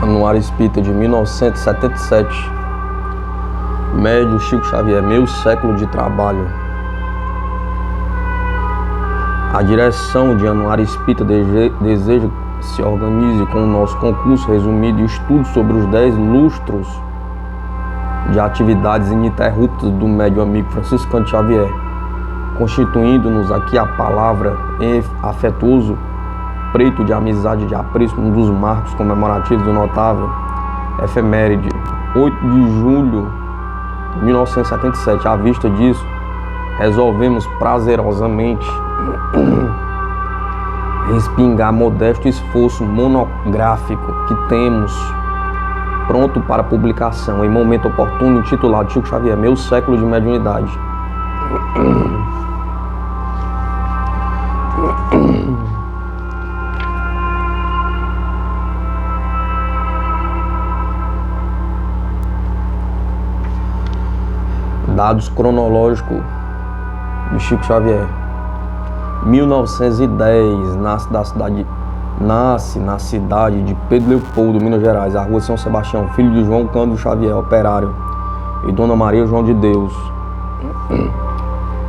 Anuário Espírita de 1977. Médio Chico Xavier, meio século de trabalho. A direção de Anuário Espírita deseja que se organize com o nosso concurso resumido e estudo sobre os 10 lustros de atividades ininterruptas do médium amigo Franciscano Xavier, constituindo-nos aqui a palavra em afetuoso preito de amizade e de apreço, um dos marcos comemorativos do notável efeméride 8 de julho de 1977. À vista disso, resolvemos prazerosamente respingar modesto esforço monográfico que temos pronto para publicação em momento oportuno, intitulado Chico Xavier, Meu Século de Mediunidade. Dados cronológicos de Chico Xavier. 1910, nasce na cidade de Pedro Leopoldo, Minas Gerais, a rua São Sebastião, filho de João Cândido Xavier, operário, e Dona Maria João de Deus.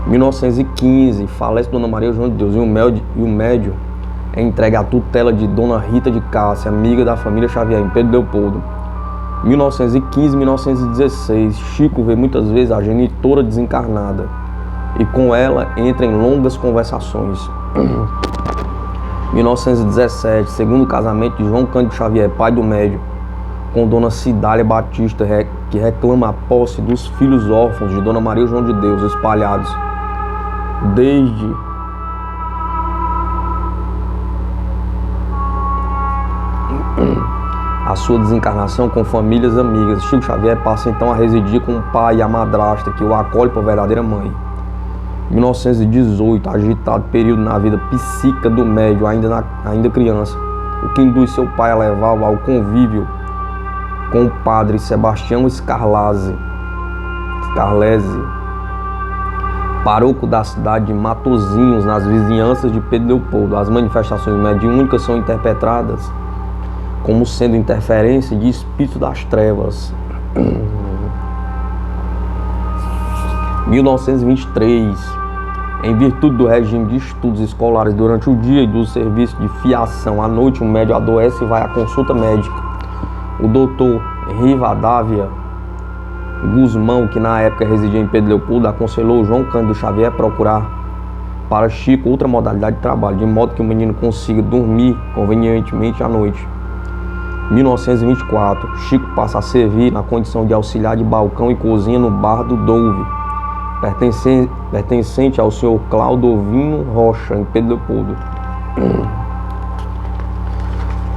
1915, falece Dona Maria João de Deus e o médio é entregue à tutela de Dona Rita de Cássia, amiga da família Xavier, em Pedro Leopoldo. 1915 e 1916, Chico vê muitas vezes a genitora desencarnada e com ela entra em longas conversações. 1917, segundo casamento de João Cândido Xavier, pai do médium, com Dona Cidália Batista, que reclama a posse dos filhos órfãos de Dona Maria João de Deus, espalhados desde a sua desencarnação com famílias amigas. Chico Xavier passa então a residir com o pai e a madrasta, que o acolhe por verdadeira mãe. 1918, agitado período na vida psíquica do médium, ainda criança, o que induz seu pai a levá-lo ao convívio com o padre Sebastião Scarlese, pároco da cidade de Matozinhos, nas vizinhanças de Pedro Leopoldo. As manifestações mediúnicas são interpretadas como sendo interferência de espírito das trevas. 1923, em virtude do regime de estudos escolares durante o dia e do serviço de fiação à noite, o médium adoece e vai à consulta médica. O doutor Rivadavia Guzmão, que na época residia em Pedro Leopoldo, aconselhou João Cândido Xavier a procurar para Chico outra modalidade de trabalho, de modo que o menino consiga dormir convenientemente à noite. 1924, Chico passa a servir na condição de auxiliar de balcão e cozinha no bar do Douve, pertencente ao senhor Claudovino Rocha, em Pedro Leopoldo.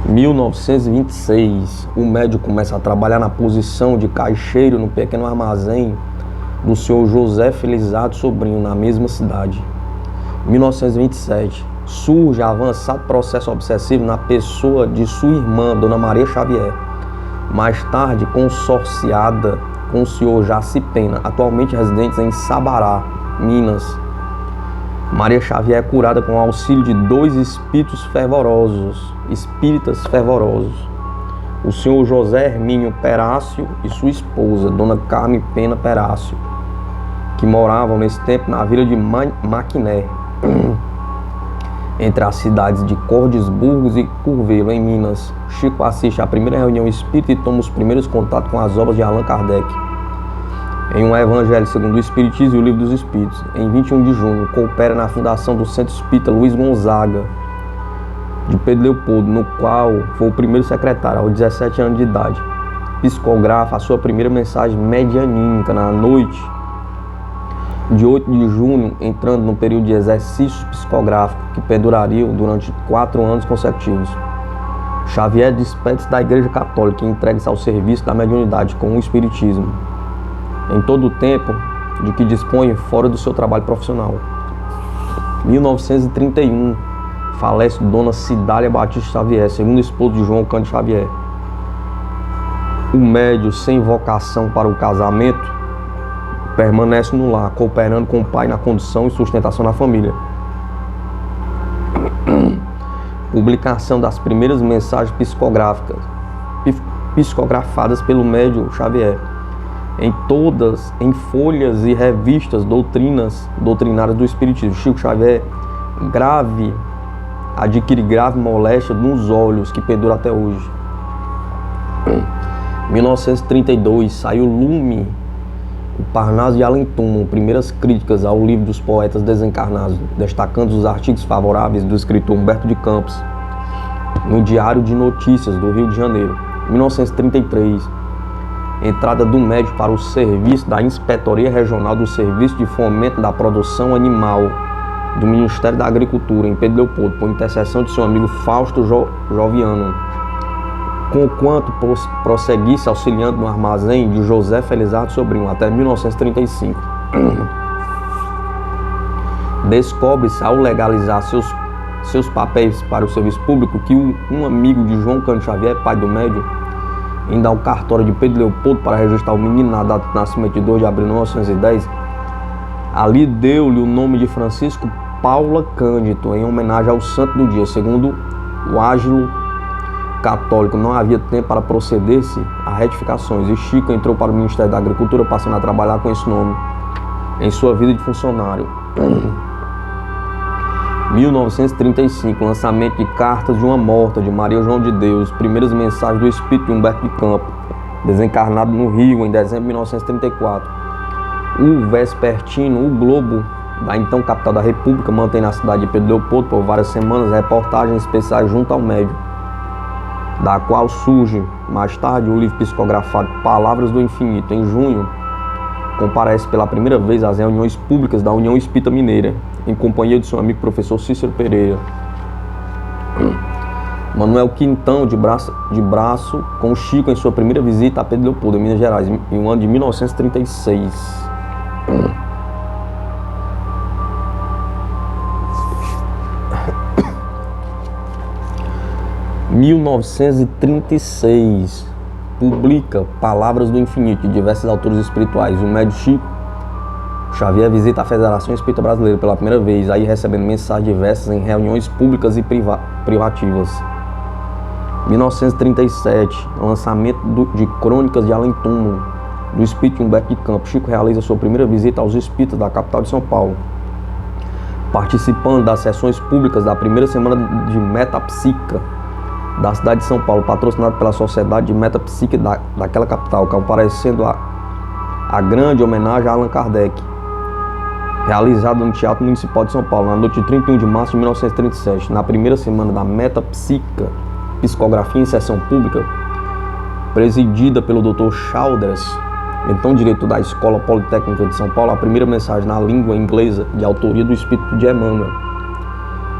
1926, o médium começa a trabalhar na posição de caixeiro no pequeno armazém do senhor José Felizardo Sobrinho, na mesma cidade. 1927, surge avançado processo obsessivo na pessoa de sua irmã, Dona Maria Xavier, mais tarde consorciada com o senhor Jaci Pena, atualmente residentes em Sabará, Minas. Maria Xavier é curada com o auxílio de 2 espíritas fervorosos, o senhor José Hermínio Perácio e sua esposa, Dona Carme Pena Perácio, que moravam nesse tempo na vila de Maquiné, entre as cidades de Cordesburgos e Curvelo, em Minas. Chico assiste à primeira reunião espírita e toma os primeiros contatos com as obras de Allan Kardec, em um Evangelho segundo o Espiritismo e o Livro dos Espíritos. Em 21 de junho, coopera na fundação do Centro Espírita Luiz Gonzaga, de Pedro Leopoldo, no qual foi o primeiro secretário aos 17 anos de idade. Psicografa a sua primeira mensagem medianímica na noite de 8 de junho, entrando no período de exercícios psicográficos que perdurariam durante 4 anos consecutivos. Xavier despede-se da Igreja Católica e entrega-se ao serviço da mediunidade com o Espiritismo, em todo o tempo de que dispõe fora do seu trabalho profissional. 1931, falece Dona Cidália Batista Xavier, segundo esposo de João Cândido Xavier. O médium, sem vocação para o casamento, permanece no lar, cooperando com o pai na condução e sustentação da família. Publicação das primeiras mensagens psicográficas psicografadas pelo médium Xavier, em folhas e revistas doutrinárias do Espiritismo. Chico Xavier adquire grave moléstia nos olhos, que pendura até hoje. Em 1932, saiu Lume, o Parnaso de Além Túmulo, primeiras críticas ao livro dos poetas desencarnados, destacando os artigos favoráveis do escritor Humberto de Campos, no Diário de Notícias do Rio de Janeiro. Em 1933, entrada do médico para o serviço da Inspetoria Regional do Serviço de Fomento da Produção Animal do Ministério da Agricultura, em Pedro Leopoldo, por intercessão de seu amigo Fausto Joviano, conquanto prosseguisse auxiliando no armazém de José Felizardo Sobrinho até 1935. Descobre-se, ao legalizar seus papéis para o serviço público, que um amigo de João Cândido Xavier, pai do médium, indo ao cartório de Pedro Leopoldo para registrar o menino na data de nascimento de 2 de abril de 1910, ali deu-lhe o nome de Francisco Paula Cândido, em homenagem ao santo do dia. Segundo o ágilo católico, não havia tempo para proceder-se a retificações, e Chico entrou para o Ministério da Agricultura, passando a trabalhar com esse nome em sua vida de funcionário. 1935, lançamento de Cartas de uma Morta, de Maria João de Deus, primeiras mensagens do Espírito de Humberto de Campos, desencarnado no Rio em dezembro de 1934. O Vespertino, o Globo, da então capital da República, mantém na cidade de Pedro Leopoldo por várias semanas reportagens especiais junto ao médium, da qual surge mais tarde o livro psicografado Palavras do Infinito. Em junho, comparece pela primeira vez às reuniões públicas da União Espírita Mineira, em companhia de seu amigo professor Cícero Pereira. Manuel Quintão, de braço com Chico em sua primeira visita a Pedro Leopoldo, em Minas Gerais, em um ano de 1936. Em 1936, publica Palavras do Infinito, de diversos autores espirituais. O médium Chico Xavier visita a Federação Espírita Brasileira pela primeira vez, aí recebendo mensagens diversas em reuniões públicas e privativas. 1937, lançamento de Crônicas de Além Túmulo, do Espírito Humberto de Campos. Chico realiza sua primeira visita aos espíritas da capital de São Paulo, participando das sessões públicas da primeira semana de Metapsíquica da cidade de São Paulo, patrocinado pela Sociedade de Metapsíquica daquela capital, comparecendo a grande homenagem a Allan Kardec, realizada no Teatro Municipal de São Paulo, na noite de 31 de março de 1937. Na primeira semana da Metapsíquica, psicografia em sessão pública, presidida pelo Dr. Childress, então diretor da Escola Politécnica de São Paulo, a primeira mensagem na língua inglesa, de autoria do Espírito de Emmanuel.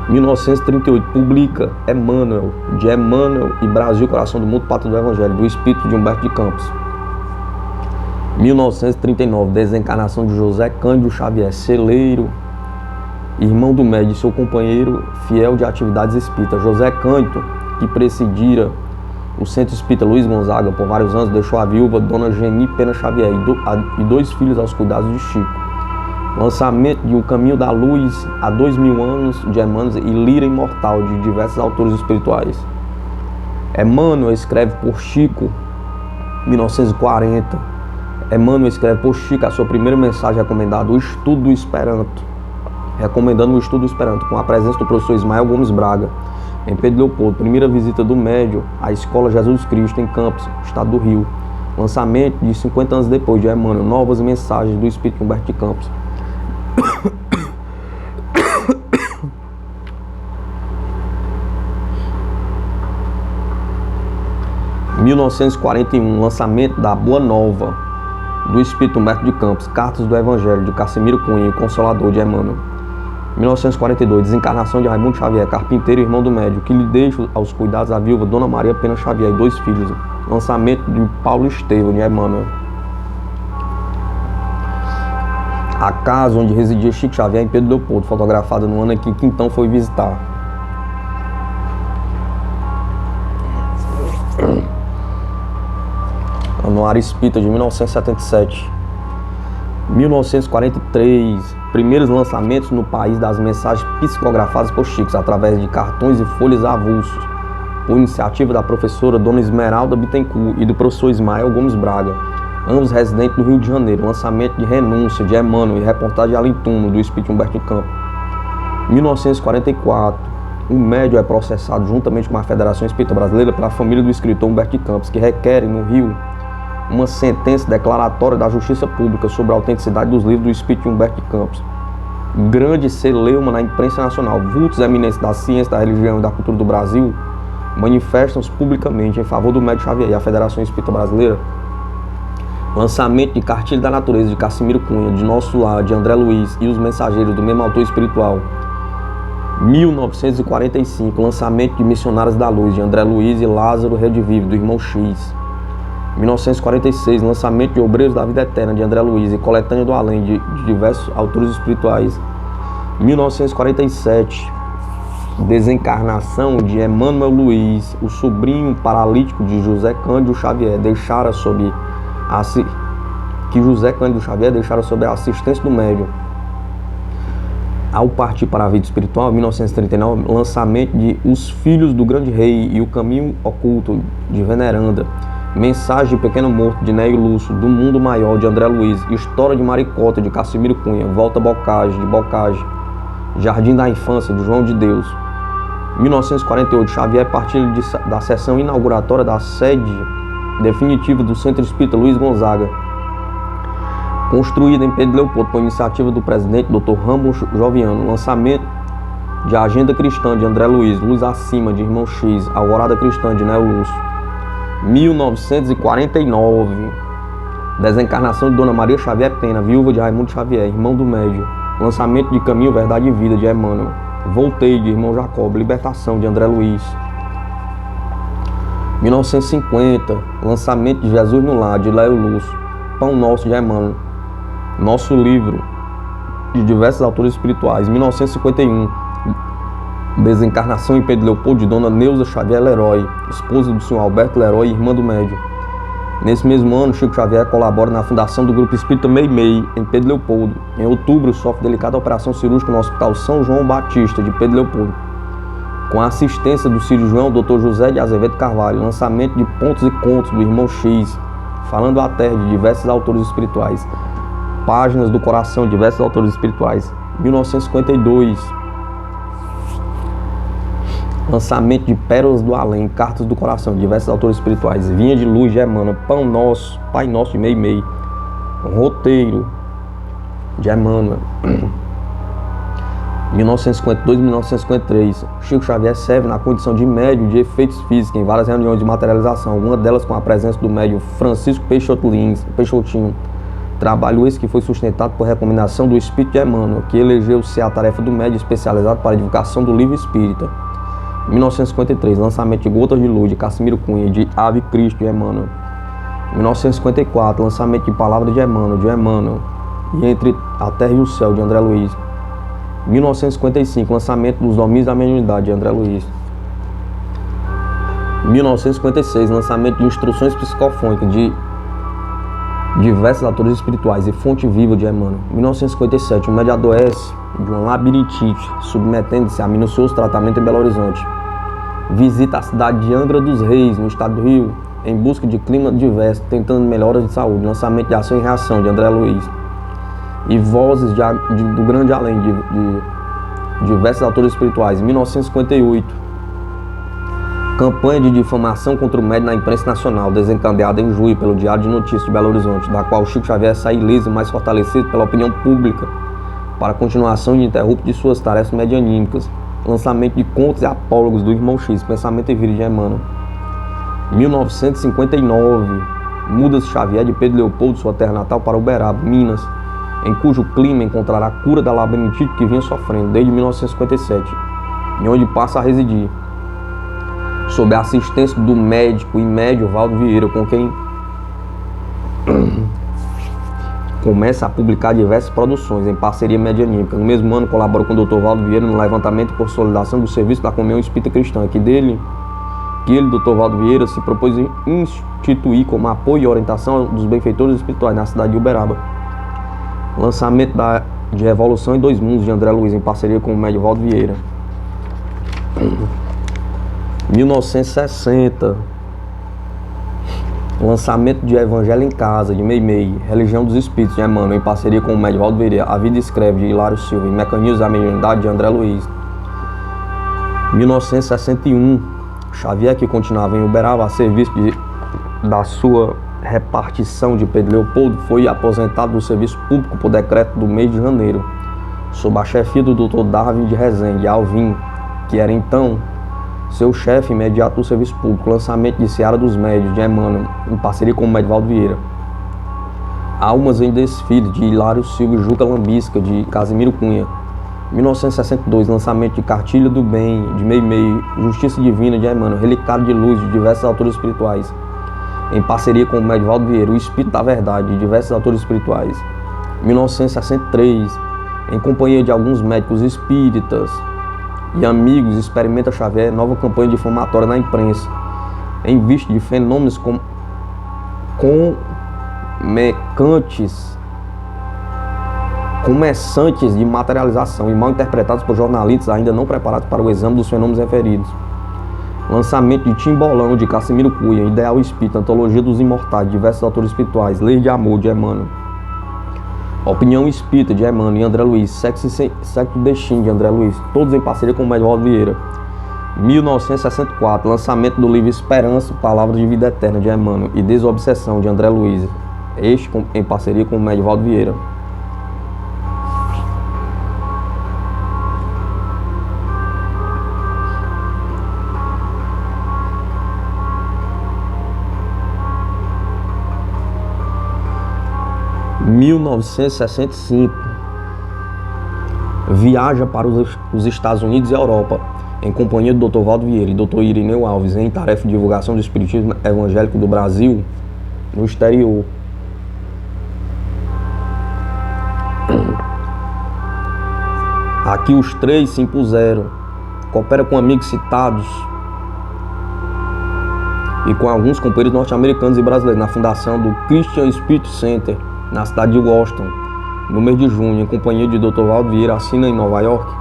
1938, publica Emmanuel, de Emmanuel e Brasil, Coração do Mundo, Pátria do Evangelho, do Espírito de Humberto de Campos. 1939, desencarnação de José Cândido Xavier, celeiro, irmão do médium e seu companheiro fiel de atividades espíritas. José Cândido, que presidira o Centro Espírita Luiz Gonzaga por vários anos, deixou a viúva Dona Geni Pena Xavier e 2 filhos aos cuidados de Chico. Lançamento de O Caminho da Luz, há 2000 anos, de Emmanuel, e Lira Imortal, de diversos autores espirituais. Emmanuel escreve por Chico, 1940. Emmanuel escreve por Chico a sua primeira mensagem recomendada, o estudo do Esperanto, recomendando o estudo do Esperanto, com a presença do professor Ismael Gomes Braga, em Pedro Leopoldo. Primeira visita do médium à Escola Jesus Cristo, em Campos, estado do Rio. Lançamento de 50 anos depois, de Emmanuel, Novas Mensagens do Espírito Humberto de Campos. 1941, lançamento da Boa Nova, do Espírito Humberto de Campos, Cartas do Evangelho, de Cassimiro Cunha, o Consolador, de Emmanuel. 1942, desencarnação de Raimundo Xavier, carpinteiro e irmão do médium, que lhe deixa aos cuidados a viúva Dona Maria Pena Xavier e 2 filhos. Lançamento de Paulo Estevão, de Emmanuel. A casa onde residia Chico Xavier, em Pedro Leopoldo, fotografada no ano em que Quintão foi visitar. Anuário Espírita, de 1977. 1943, primeiros lançamentos no país das mensagens psicografadas por Chico, através de cartões e folhas avulsos, por iniciativa da professora Dona Esmeralda Bittencourt e do professor Ismael Gomes Braga, ambos residentes do Rio de Janeiro. Lançamento de Renúncia, de Emmanuel, e reportagem de Além Túmulo, do Espírito Humberto de Campos. 1944, o médium é processado juntamente com a Federação Espírita Brasileira pela família do escritor Humberto de Campos, que requerem no Rio uma sentença declaratória da Justiça Pública sobre a autenticidade dos livros do Espírito Humberto de Campos. Grande celeuma na imprensa nacional, vultos eminentes da ciência, da religião e da cultura do Brasil manifestam-se publicamente em favor do médium Xavier e a Federação Espírita Brasileira. Lançamento de Cartilha da Natureza, de Cassimiro Cunha, de Nosso Lar, de André Luiz e os Mensageiros, do mesmo autor espiritual. 1945, lançamento de Missionários da Luz, de André Luiz e Lázaro Redivive, do irmão X. 1946, lançamento de Obreiros da Vida Eterna, de André Luiz, e Coletânea do Além, de diversos autores espirituais. 1947, desencarnação de Emmanuel Luiz, o sobrinho paralítico de José Cândido Xavier, José Cândido Xavier deixara sob a assistência do médium. Ao partir para a vida espiritual, em 1939, lançamento de Os Filhos do Grande Rei e o Caminho Oculto, de Veneranda. Mensagem de Pequeno Morto, de Neio Lúcio, Do Mundo Maior, de André Luiz. História de Maricota, de Cassimiro Cunha. Volta Bocage, de Bocage. Jardim da Infância, de João de Deus. 1948, Xavier partilha da sessão inauguratória da sede definitiva do Centro Espírita Luiz Gonzaga, construída em Pedro Leopoldo por iniciativa do presidente Dr. Ramos Joviano. Lançamento de Agenda Cristã, de André Luiz. Luz Acima, de Irmão X. Alvorada Cristã, de Neo Lúcio. 1949, desencarnação de Dona Maria Xavier Pena, viúva de Raimundo Xavier, irmão do médium. Lançamento de Caminho, Verdade e Vida, de Emmanuel. Voltei, de Irmão Jacob. Libertação, de André Luiz. 1950, lançamento de Jesus no Lar, de Léo Lúcio. Pão Nosso, de Emmanuel. Nosso Livro, de diversos autores espirituais. 1951, desencarnação em Pedro Leopoldo de Dona Neuza Xavier Leroy, esposa do senhor Alberto Leroy e irmã do médium. Nesse mesmo ano, Chico Xavier colabora na fundação do Grupo Espírita Meimei, em Pedro Leopoldo. Em outubro, sofre delicada operação cirúrgica no Hospital São João Batista, de Pedro Leopoldo, com a assistência do cirurgião Dr. José de Azevedo Carvalho. Lançamento de Pontos e Contos, do irmão X, Falando à Terra, de diversos autores espirituais. Páginas do Coração, de diversos autores espirituais. 1952, lançamento de Pérolas do Além, Cartas do Coração, de diversos autores espirituais. Vinha de Luz, de Emmanuel. Pão Nosso, Pai Nosso, de Meimei. Roteiro, de Emmanuel. 1952 e 1953, Chico Xavier serve na condição de médium de efeitos físicos em várias reuniões de materialização, uma delas com a presença do médium Francisco Peixotinho. Trabalho esse que foi sustentado por recomendação do Espírito de Emmanuel, que elegeu-se a tarefa do médium especializado para a divulgação do livro espírita. 1953, lançamento de Gotas de Luz, de Cassimiro Cunha, de Ave Cristo, de Emmanuel. 1954, lançamento de Palavra de Emmanuel, e Entre a Terra e o Céu, de André Luiz. 1955, lançamento dos Domínios da Mediunidade, de André Luiz. 1956, lançamento de Instruções Psicofônicas, de diversos autores espirituais, e Fonte Viva, de Emmanuel. 1957, o médium adoece de uma labirintite, submetendo-se a minucioso tratamento em Belo Horizonte. Visita a cidade de Angra dos Reis, no estado do Rio, em busca de clima diverso, tentando melhoras de saúde. Lançamento de Ação e Reação, de André Luiz. E Vozes do Grande Além, de diversos autores espirituais. 1958, campanha de difamação contra o médium na imprensa nacional, desencadeada em julho pelo Diário de Notícias de Belo Horizonte, da qual Chico Xavier sai ileso e mais fortalecido pela opinião pública para a continuação ininterrupta de suas tarefas medianímicas. Lançamento de Contos e Apólogos, do irmão X, Pensamento e Vida, de Emmanuel. 1959, muda-se Xavier de Pedro Leopoldo, sua terra natal, para Uberaba, Minas, em cujo clima encontrará a cura da labirintite que vinha sofrendo desde 1957, e onde passa a residir, sob a assistência do médico e médium Valdo Vieira, com quem começa a publicar diversas produções em parceria medianímica. No mesmo ano, colaborou com o Dr. Valdo Vieira no levantamento e consolidação do serviço da Comunhão Espírita Cristã, que ele, Dr. Valdo Vieira, se propôs instituir como apoio e orientação dos benfeitores espirituais na cidade de Uberaba. Lançamento de Revolução em Dois Mundos, de André Luiz, em parceria com o médium Valdo Vieira. 1960, lançamento de Evangelho em Casa, de Meimei, Religião dos Espíritos, de Emmanuel, em parceria com o médium Valdo Vieira, A Vida Escreve, de Hilário Silva, e Mecanismos da Mediunidade, de André Luiz. 1961, Xavier, que continuava em Uberaba a serviço da sua repartição de Pedro Leopoldo, foi aposentado do serviço público por decreto do mês de janeiro, sob a chefia do Dr. Darwin de Rezende Alvim, que era então seu chefe imediato do serviço público. Lançamento de Seara dos Médios, de Emmanuel, em parceria com o médium Valdo Vieira. Almas em Desfile, de Hilário Silva e Juca Lambisca, de Casimiro Cunha. 1962, lançamento de Cartilha do Bem, de Meimei, Justiça Divina, de Emmanuel, Relicário de Luz, de diversos autores espirituais, em parceria com o médium Valdo Vieira. O Espírito da Verdade, de diversos autores espirituais. 1963, em companhia de alguns médicos espíritas e amigos, Experimenta Xavier, nova campanha difamatória na imprensa, em vista de fenômenos começantes de materialização e mal interpretados por jornalistas ainda não preparados para o exame dos fenômenos referidos. Lançamento de Timbolão, de Casimiro Cunha, Ideal Espírita, Antologia dos Imortais, diversos autores espirituais, Leis de Amor, de Emmanuel, Opinião Espírita, de Emmanuel e André Luiz, Sexo e Destino, de André Luiz, todos em parceria com o médium Valdo Vieira. 1964, lançamento do livro Esperança, Palavras de Vida Eterna, de Emmanuel, e Desobsessão, de André Luiz, este em parceria com o médium Valdo Vieira. Em 1965, viaja para os Estados Unidos e Europa, em companhia do Dr. Valdo Vieira e Dr. Irineu Alves, em tarefa de divulgação do Espiritismo Evangélico do Brasil no exterior. Aqui os três se impuseram. Coopera com amigos citados e com alguns companheiros norte-americanos e brasileiros na fundação do Christian Spirit Center, na cidade de Washington, no mês de junho, em companhia de Dr. Valdo Vieira. Assina em Nova York,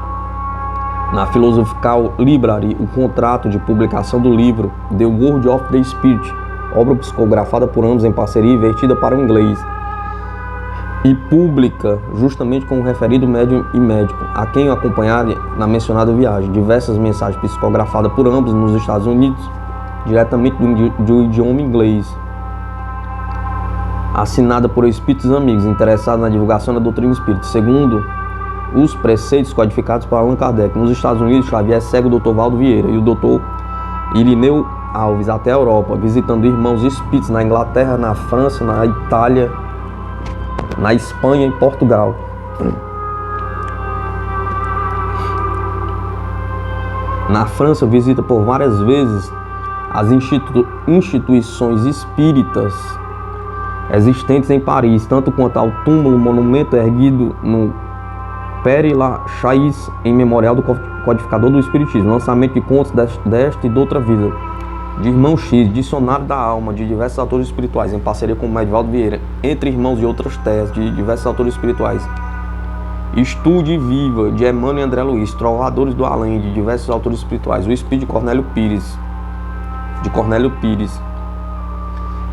na Philosophical Library, o contrato de publicação do livro The Word of the Spirit, obra psicografada por ambos em parceria e vertida para o inglês, e pública justamente com o referido médium e médico, a quem acompanhar na mencionada viagem. Diversas mensagens psicografadas por ambos nos Estados Unidos, diretamente do idioma inglês, assinada por espíritos amigos interessados na divulgação da doutrina espírita, segundo os preceitos codificados por Allan Kardec. Nos Estados Unidos, Xavier segue o Dr. Valdo Vieira e o Dr. Irineu Alves até a Europa, visitando irmãos espíritos na Inglaterra, na França, na Itália, na Espanha e Portugal. Na França, visita por várias vezes as instituições espíritas existentes em Paris, tanto quanto ao túmulo monumento erguido no Père Lachaise em memorial do codificador do Espiritismo. Lançamento de contos desta e de outra vida, de Irmão X, Dicionário da Alma, de diversos autores espirituais, em parceria com o médium Valdo Vieira, Entre Irmãos de Outras Terras, de diversos autores espirituais. Estude Viva, de Emmanuel e André Luiz, Trovadores do Além, de diversos autores espirituais. O Espírito de Cornélio Pires,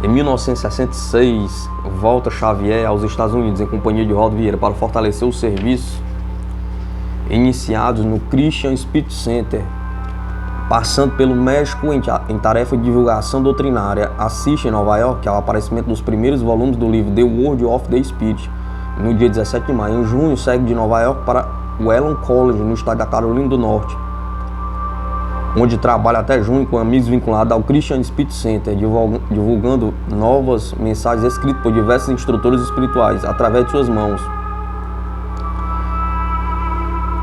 Em 1966, volta Xavier aos Estados Unidos, em companhia de Valdo Vieira, para fortalecer os serviços iniciados no Christian Spirit Center, passando pelo México em tarefa de divulgação doutrinária. Assiste em Nova York ao aparecimento dos primeiros volumes do livro The Word of the Spirit, no dia 17 de maio. Em junho, segue de Nova York para o Elon College, no estado da Carolina do Norte, onde trabalha até junho com amigos vinculados ao Christian Spirit Center, divulgando novas mensagens escritas por diversos instrutores espirituais através de suas mãos,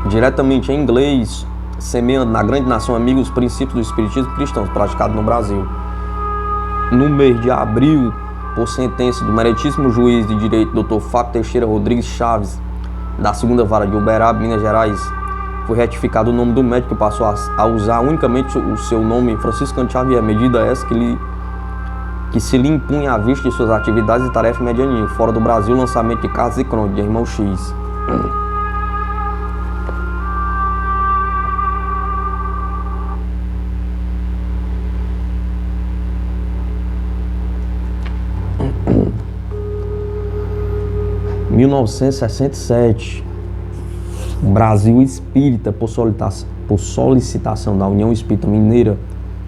diretamente em inglês, semeando na grande nação amiga os princípios do espiritismo cristão praticado no Brasil. No mês de abril, por sentença do meritíssimo juiz de direito Dr. Fábio Teixeira Rodrigues Chaves, da 2ª Vara de Uberaba, Minas Gerais, foi retificado o nome do médico, que passou a usar unicamente o seu nome, Francisco Xavier, medida essa que se lhe impunha à vista de suas atividades e tarefas medianinhas. Fora do Brasil, lançamento de Cartas e Crônicas, de Irmão X. 1967, Brasil Espírita, por solicitação da União Espírita Mineira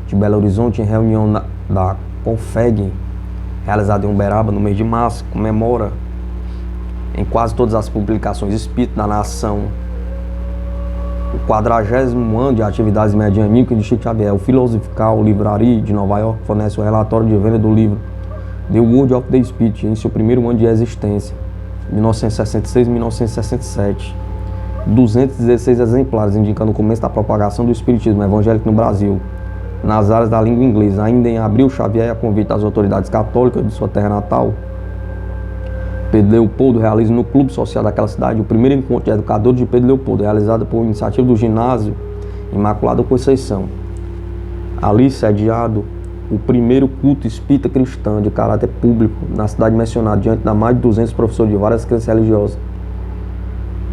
de Belo Horizonte, em reunião da CONFEG, realizada em Uberaba no mês de março, comemora em quase todas as publicações espíritas da nação o 40º ano de atividades medianíficas de Chico Xavier. O Philosophical Library de Nova York fornece o relatório de venda do livro The World of the Spirit em seu primeiro ano de existência, 1966-1967. 216 exemplares, indicando o começo da propagação do espiritismo evangélico no Brasil, nas áreas da língua inglesa. Ainda em abril, Xavier, a convite das autoridades católicas de sua terra natal, Pedro Leopoldo, realiza no Clube Social daquela cidade o primeiro encontro de educadores de Pedro Leopoldo, realizado por iniciativa do Ginásio Imaculada Conceição. Ali sediado o primeiro culto espírita cristão de caráter público na cidade mencionada, diante de mais de 200 professores de várias crenças religiosas.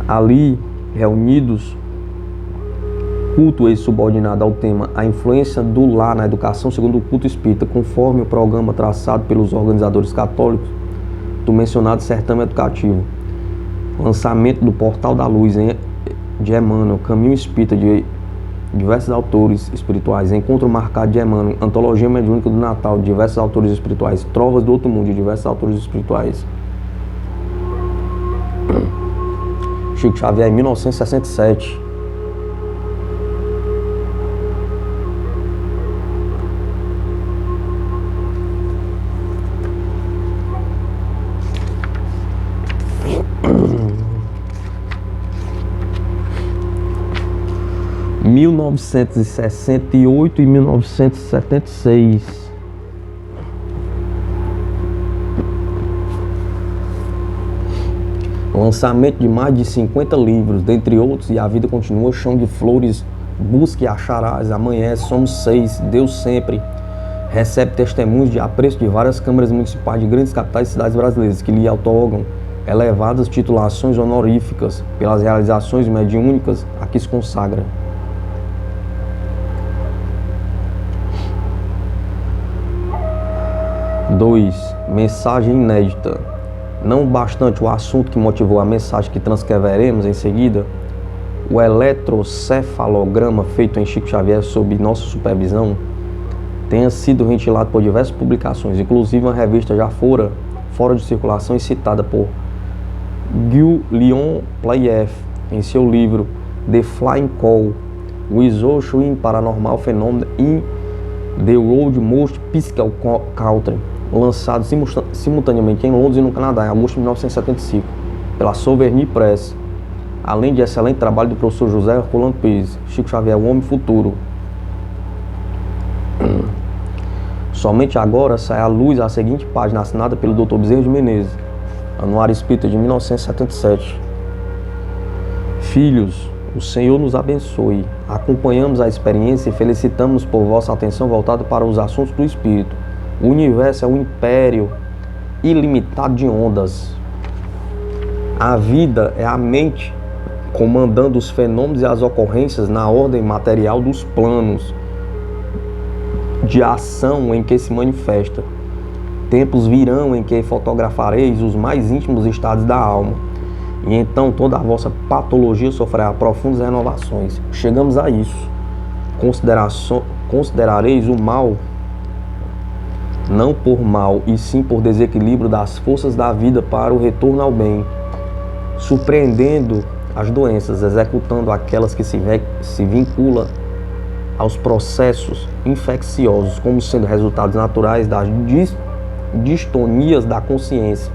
Ali reunidos, culto esse subordinado ao tema A Influência do Lar na Educação segundo o culto espírita, conforme o programa traçado pelos organizadores católicos do mencionado certame educativo. Lançamento do Portal da Luz de Emmanuel, Caminho Espírita de diversos autores espirituais, Encontro Marcado de Emmanuel, Antologia Mediúnica do Natal de diversos autores espirituais, Trovas do Outro Mundo de diversos autores espirituais. Chico Xavier, em 1967. Em 1968 e 1976. Lançamento de mais de 50 livros, dentre outros, E a Vida Continua, Chão de Flores, Busque e Acharás, Amanhece, Somos Seis, Deus Sempre. Recebe testemunhos de apreço de várias câmaras municipais de grandes capitais e cidades brasileiras, que lhe outorgam elevadas titulações honoríficas pelas realizações mediúnicas a que se consagra. 2. Mensagem inédita. Não bastante o assunto que motivou a mensagem que transcreveremos em seguida, o eletrocefalograma feito em Chico Xavier sob nossa supervisão tenha sido ventilado por diversas publicações, inclusive uma revista já fora de circulação e citada por Guillaume Playeff em seu livro The Flying Call, Research in Paranormal Phenomena in the World Most Psychical Country, lançado simultaneamente em Londres e no Canadá em agosto de 1975 pela Souvenirs Press, além de excelente trabalho do professor José Herculano Pires. Chico Xavier, o Homem Futuro. Somente agora sai à luz a seguinte página, assinada pelo Dr. Bezerra de Menezes, Anuário Espírita de 1977. Filhos, o Senhor nos abençoe. Acompanhamos a experiência e felicitamos por vossa atenção voltada para os assuntos do Espírito. O universo é um império ilimitado de ondas. A vida é a mente comandando os fenômenos e as ocorrências na ordem material dos planos de ação em que se manifesta. Tempos virão em que fotografareis os mais íntimos estados da alma, e então toda a vossa patologia sofrerá profundas renovações. Chegamos a isso. Considerareis o mal não por mal, e sim por desequilíbrio das forças da vida para o retorno ao bem, surpreendendo as doenças, executando aquelas que se vinculam aos processos infecciosos, como sendo resultados naturais das distonias da consciência.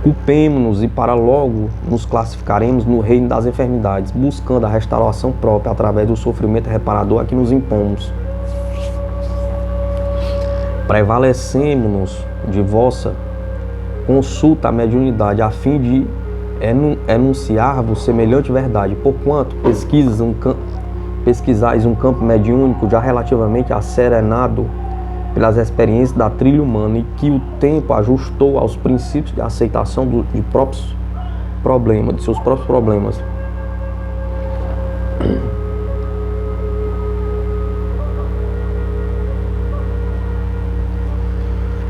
Culpemo-nos e para logo nos classificaremos no reino das enfermidades, buscando a restauração própria através do sofrimento reparador a que nos impomos. Prevalecemos-nos de vossa consulta à mediunidade, a fim de enunciar-vos semelhante verdade, porquanto pesquisais um campo mediúnico já relativamente asserenado pelas experiências da trilha humana, e que o tempo ajustou aos princípios de aceitação de seus próprios problemas.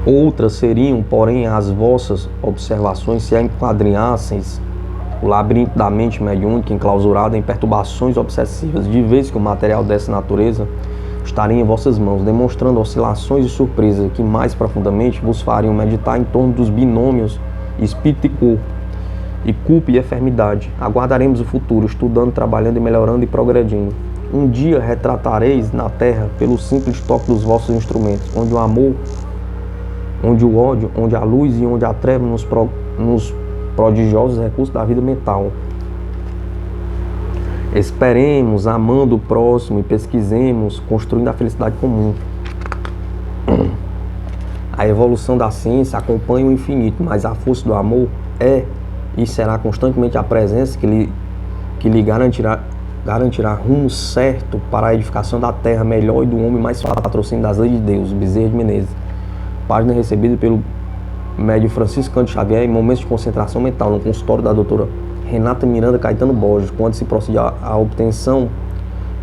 Outras seriam, porém, as vossas observações se enquadrinhasseis o labirinto da mente mediúnica enclausurada em perturbações obsessivas, de vez que o material dessa natureza estaria em vossas mãos, demonstrando oscilações e surpresas que mais profundamente vos fariam meditar em torno dos binômios espírito e corpo, e culpa e enfermidade. Aguardaremos o futuro, estudando, trabalhando e melhorando e progredindo. Um dia retratareis na terra pelo simples toque dos vossos instrumentos, onde o amor, onde o ódio, onde a luz e onde a treva nos prodigiosos recursos da vida mental. Esperemos, amando o próximo, e pesquisemos, construindo a felicidade comum. A evolução da ciência acompanha o infinito, mas a força do amor é e será constantemente a presença que lhe garantirá rumo certo para a edificação da terra melhor e do homem mais fácil. Patrocínio das leis de Deus, Bezerra de Menezes. Página recebida pelo médium Francisco Cândido Xavier em momentos de concentração mental no consultório da doutora Renata Miranda Caetano Borges, quando se procede à obtenção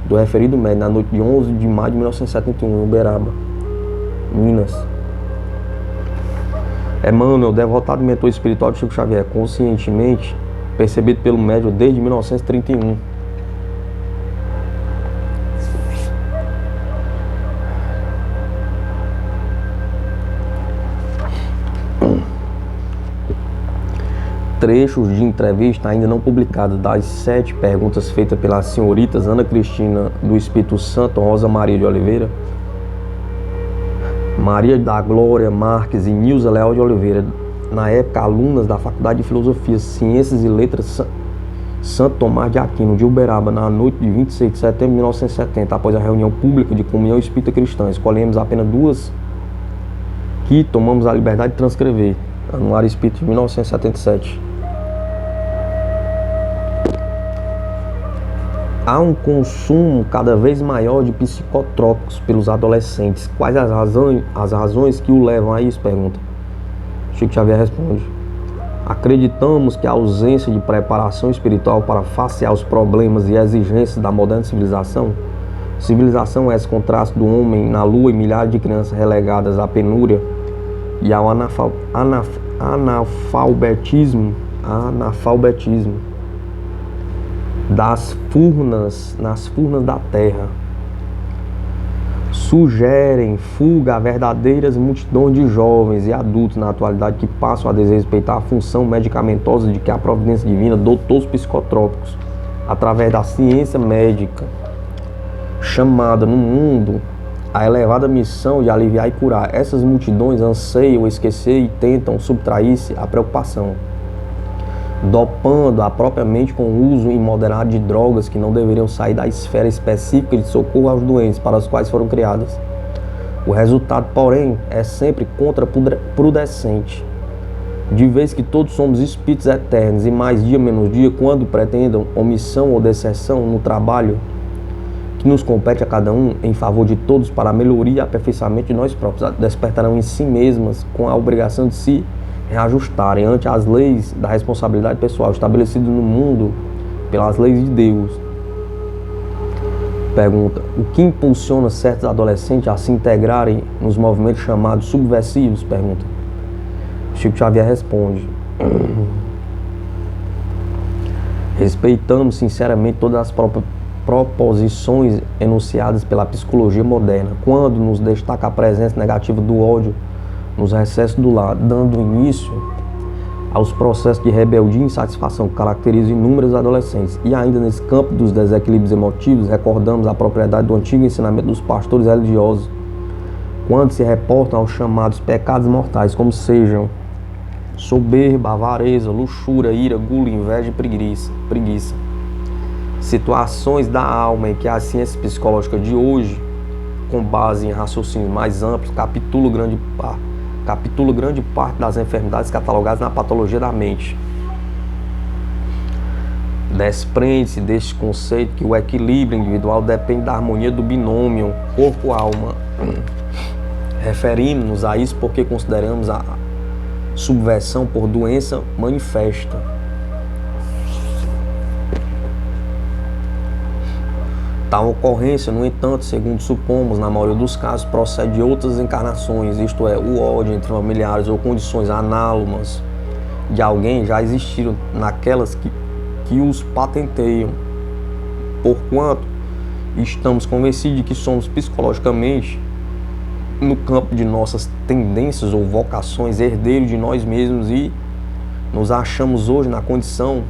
do referido médium na noite de 11 de maio de 1971, em Uberaba, Minas. Emmanuel, devotado mentor espiritual de Chico Xavier, conscientemente percebido pelo médium desde 1931. Trechos de entrevista ainda não publicados das 7 perguntas feitas pelas senhoritas Ana Cristina do Espírito Santo, Rosa Maria de Oliveira, Maria da Glória Marques e Nilza Leal de Oliveira, na época alunas da Faculdade de Filosofia, Ciências e Letras Santo Tomás de Aquino, de Uberaba, na noite de 26 de setembro de 1970, após a reunião pública de comunhão espírita cristã. Escolhemos apenas 2 que tomamos a liberdade de transcrever. Anuário Espírita de 1977. Há um consumo cada vez maior de psicotrópicos pelos adolescentes. Quais as razões que o levam a isso? Pergunta. Chico Xavier responde: acreditamos que a ausência de preparação espiritual para facear os problemas e exigências da moderna civilização essa com traço do homem na lua e milhares de crianças relegadas à penúria e ao analfabetismo nas furnas da terra, sugerem fuga a verdadeiras multidões de jovens e adultos na atualidade que passam a desrespeitar a função medicamentosa de que a providência divina dotou os psicotrópicos através da ciência médica, chamada no mundo a elevada missão de aliviar e curar. Essas multidões anseiam esquecer e tentam subtrair-se à preocupação, dopando a própria mente com o uso imoderado de drogas que não deveriam sair da esfera específica de socorro aos doentes para os quais foram criadas. O resultado, porém, é sempre contraproducente, de vez que todos somos espíritos eternos e mais dia menos dia, quando pretendam omissão ou deserção no trabalho que nos compete a cada um em favor de todos para a melhoria e aperfeiçoamento de nós próprios, despertarão em si mesmas com a obrigação de se reajustarem ante as leis da responsabilidade pessoal estabelecidas no mundo pelas leis de Deus. Pergunta: o que impulsiona certos adolescentes a se integrarem nos movimentos chamados subversivos? Pergunta. Chico Xavier responde: respeitamos sinceramente todas as proposições enunciadas pela psicologia moderna, quando nos destaca a presença negativa do ódio nos recessos do lar, dando início aos processos de rebeldia e insatisfação que caracterizam inúmeros adolescentes. E ainda nesse campo dos desequilíbrios emotivos, recordamos a propriedade do antigo ensinamento dos pastores religiosos, quando se reportam aos chamados pecados mortais, como sejam soberba, avareza, luxúria, ira, gula, inveja e preguiça. Situações da alma em que a ciência psicológica de hoje, com base em raciocínios mais amplos, capitula grande parte das enfermidades catalogadas na patologia da mente. Desprende-se deste conceito que o equilíbrio individual depende da harmonia do binômio corpo-alma. Referimos-nos a isso porque consideramos a subversão por doença manifesta. Tal ocorrência, no entanto, segundo supomos, na maioria dos casos, procede de outras encarnações, isto é, o ódio entre familiares ou condições análogas de alguém já existiram naquelas que os patenteiam, porquanto estamos convencidos de que somos psicologicamente, no campo de nossas tendências ou vocações, herdeiros de nós mesmos e nos achamos hoje na condição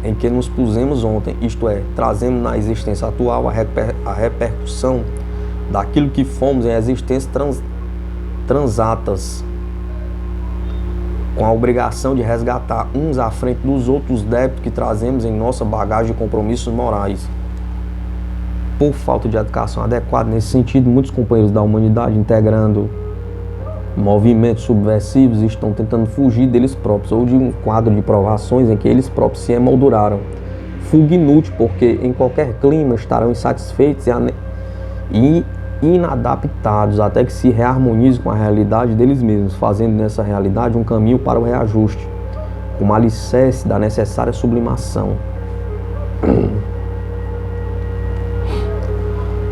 em que nos pusemos ontem, isto é, trazemos na existência atual a repercussão daquilo que fomos em existências transatas, com a obrigação de resgatar uns à frente dos outros débitos que trazemos em nossa bagagem de compromissos morais. Por falta de educação adequada nesse sentido, muitos companheiros da humanidade, integrando movimentos subversivos, estão tentando fugir deles próprios ou de um quadro de provações em que eles próprios se emolduraram. Fuga inútil, porque em qualquer clima estarão insatisfeitos e inadaptados até que se reharmonizem com a realidade deles mesmos, fazendo nessa realidade um caminho para o reajuste, como alicerce da necessária sublimação.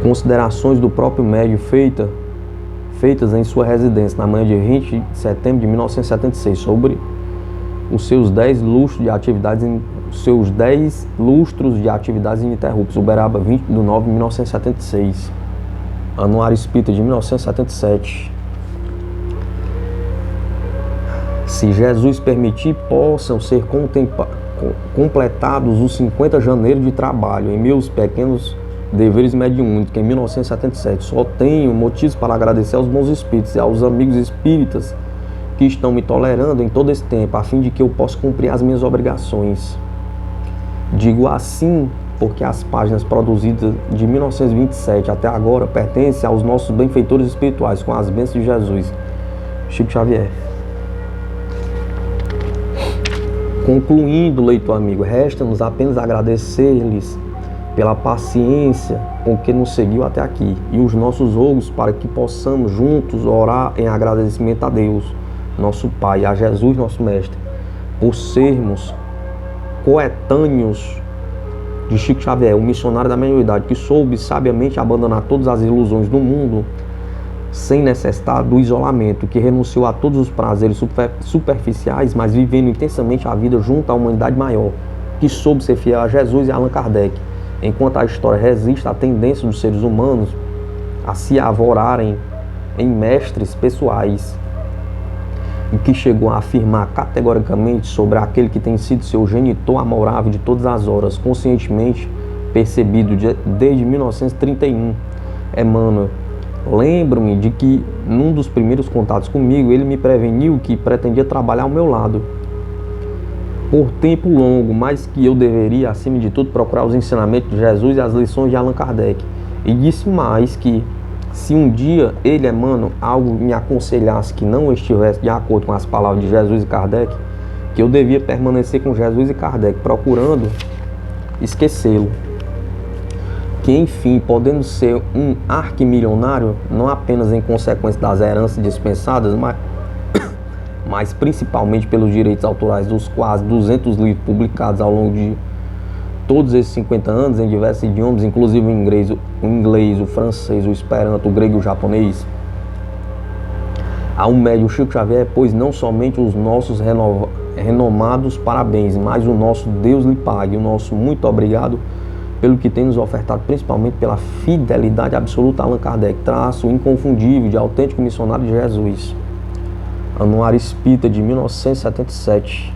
Considerações do próprio médium feitas em sua residência na manhã de 20 de setembro de 1976 sobre os seus 10 lustros de atividades ininterruptas, Uberaba, 20 de nove de 1976, Anuário Espírita de 1977. Se Jesus permitir, possam ser completados os 50 janeiros de trabalho em meus pequenos deveres mediúnicos em 1977. Só tenho motivos para agradecer aos bons espíritos e aos amigos espíritas que estão me tolerando em todo esse tempo, a fim de que eu possa cumprir as minhas obrigações. Digo assim porque as páginas produzidas de 1927 até agora pertencem aos nossos benfeitores espirituais, com as bênçãos de Jesus. Chico Xavier. Concluindo, leitor amigo, resta-nos apenas agradecer-lhes pela paciência com que nos seguiu até aqui, e os nossos rogos para que possamos juntos orar em agradecimento a Deus, nosso Pai, a Jesus, nosso Mestre, por sermos coetâneos de Chico Xavier, o missionário da mediunidade, que soube sabiamente abandonar todas as ilusões do mundo sem necessitar do isolamento, que renunciou a todos os prazeres superficiais, mas vivendo intensamente a vida junto à humanidade maior, que soube ser fiel a Jesus e a Allan Kardec, enquanto a história resiste à tendência dos seres humanos a se avorarem em mestres pessoais, e que chegou a afirmar categoricamente sobre aquele que tem sido seu genitor amorável de todas as horas, conscientemente percebido desde 1931. Emmanuel, lembro-me de que num dos primeiros contatos comigo, ele me preveniu que pretendia trabalhar ao meu lado por tempo longo, mas que eu deveria, acima de tudo, procurar os ensinamentos de Jesus e as lições de Allan Kardec. E disse mais que, se um dia ele, Emmanuel, algo me aconselhasse que não estivesse de acordo com as palavras de Jesus e Kardec, que eu devia permanecer com Jesus e Kardec, procurando esquecê-lo. Que, enfim, podendo ser um arquimilionário, não apenas em consequência das heranças dispensadas, mas principalmente pelos direitos autorais dos quase 200 livros publicados ao longo de todos esses 50 anos em diversos idiomas, inclusive o inglês, o francês, o esperanto, o grego e o japonês. A um médium Chico Xavier, pois não somente os nossos renomados parabéns, mas o nosso Deus lhe pague, o nosso muito obrigado pelo que tem nos ofertado, principalmente pela fidelidade absoluta a Allan Kardec, traço inconfundível de autêntico missionário de Jesus. Anuário Espírita de 1977.